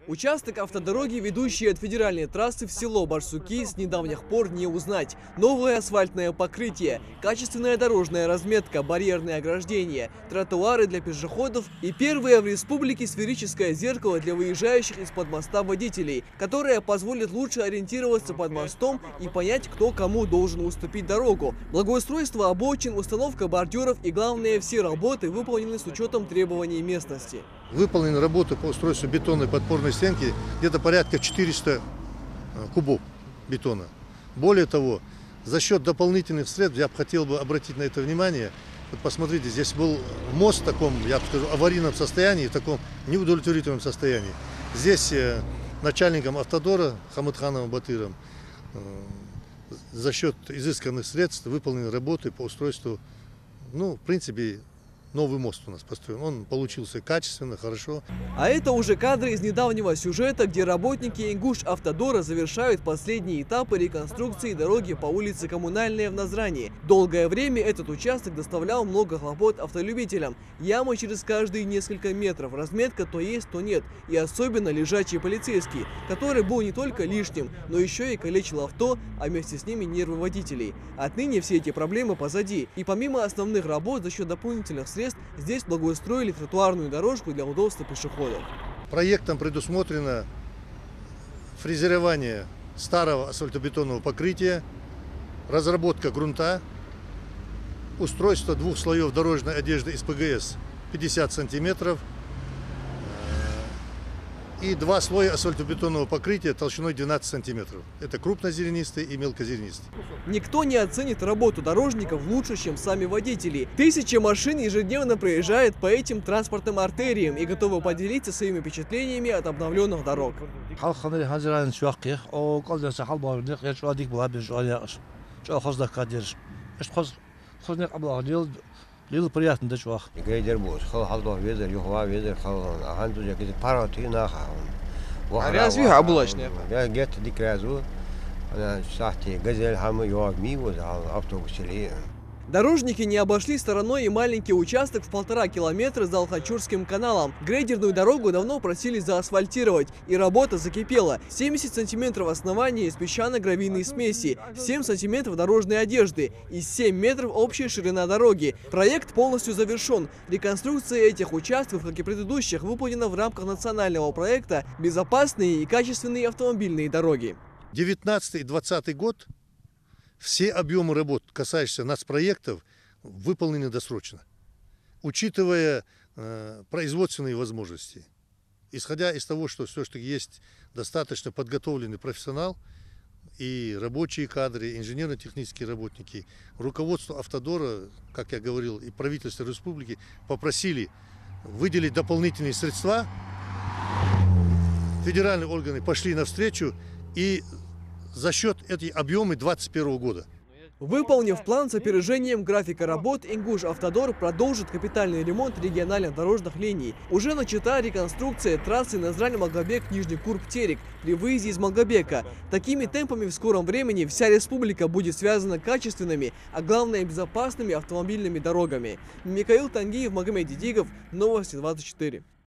Участок автодороги, ведущий от федеральной трассы в село Барсуки, с недавних пор не узнать. Новое асфальтное покрытие, качественная дорожная разметка, барьерные ограждения, тротуары для пешеходов и первое в республике сферическое зеркало для выезжающих из-под моста водителей, которое позволит лучше ориентироваться под мостом и понять, кто кому должен уступить дорогу. Благоустройство обочин, установка бордюров и, главное, все работы выполнены с учетом требований местности. Выполнены работы по устройству бетонной подпорной стенки где-то порядка 400 кубов бетона. Более того, за счет дополнительных средств я бы хотел обратить на это внимание. Вот посмотрите, здесь был мост в таком, я бы скажу, аварийном состоянии, в таком неудовлетворительном состоянии. Здесь начальником автодора Хамыдхановым Батыром за счет изысканных средств выполнены работы по устройству, в принципе, новый мост у нас построен. Он получился качественно, хорошо. А это уже кадры из недавнего сюжета, где работники Ингуш-Автодора завершают последние этапы реконструкции дороги по улице Коммунальная в Назрани. Долгое время этот участок доставлял много хлопот автолюбителям. Ямы через каждые несколько метров, разметка то есть, то нет. И особенно лежачий полицейский, который был не только лишним, но еще и калечил авто, а вместе с ними нервы водителей. Отныне все эти проблемы позади. И помимо основных работ, за счет дополнительных средств, здесь благоустроили тротуарную дорожку для удобства пешеходов. Проектом предусмотрено фрезерование старого асфальтобетонного покрытия, разработка грунта, устройство 2 слоев дорожной одежды из ПГС 50 сантиметров и 2 слоя асфальтобетонного покрытия толщиной 12 сантиметров. Это крупнозернистый и мелкозернистый. Никто не оценит работу дорожников лучше, чем сами водители. Тысячи машин ежедневно проезжают по этим транспортным артериям и готовы поделиться своими впечатлениями от обновленных дорог. приятно да чувак. А разве облачная? Дорожники не обошли стороной и маленький участок в 1,5 километра за Алхачурским каналом. Грейдерную дорогу давно просили заасфальтировать, и работа закипела. 70 сантиметров основания из песчано-гравийной смеси, 7 сантиметров дорожной одежды и 7 метров общая ширина дороги. Проект полностью завершен. Реконструкция этих участков, как и предыдущих, выполнена в рамках национального проекта «Безопасные и качественные автомобильные дороги». 19-20 год. Все объемы работ, касающиеся нацпроектов, выполнены досрочно, учитывая производственные возможности. Исходя из того, что все-таки есть достаточно подготовленный профессионал и рабочие кадры, инженерно-технические работники, руководство Автодора, как я говорил, и правительство республики попросили выделить дополнительные средства. Федеральные органы пошли навстречу, и за счет этой объемы 2021 года. Выполнив план с опережением графика работ, Ингуш-Автодор продолжит капитальный ремонт региональных дорожных линий. Уже начата реконструкция трассы Назрань-Малгобек-Нижний Курб-Терек при выезде из Малгобека. Такими темпами в скором времени вся республика будет связана качественными, а главное безопасными автомобильными дорогами. Михаил Тангиев, Магомед Дидигов, Новости 24.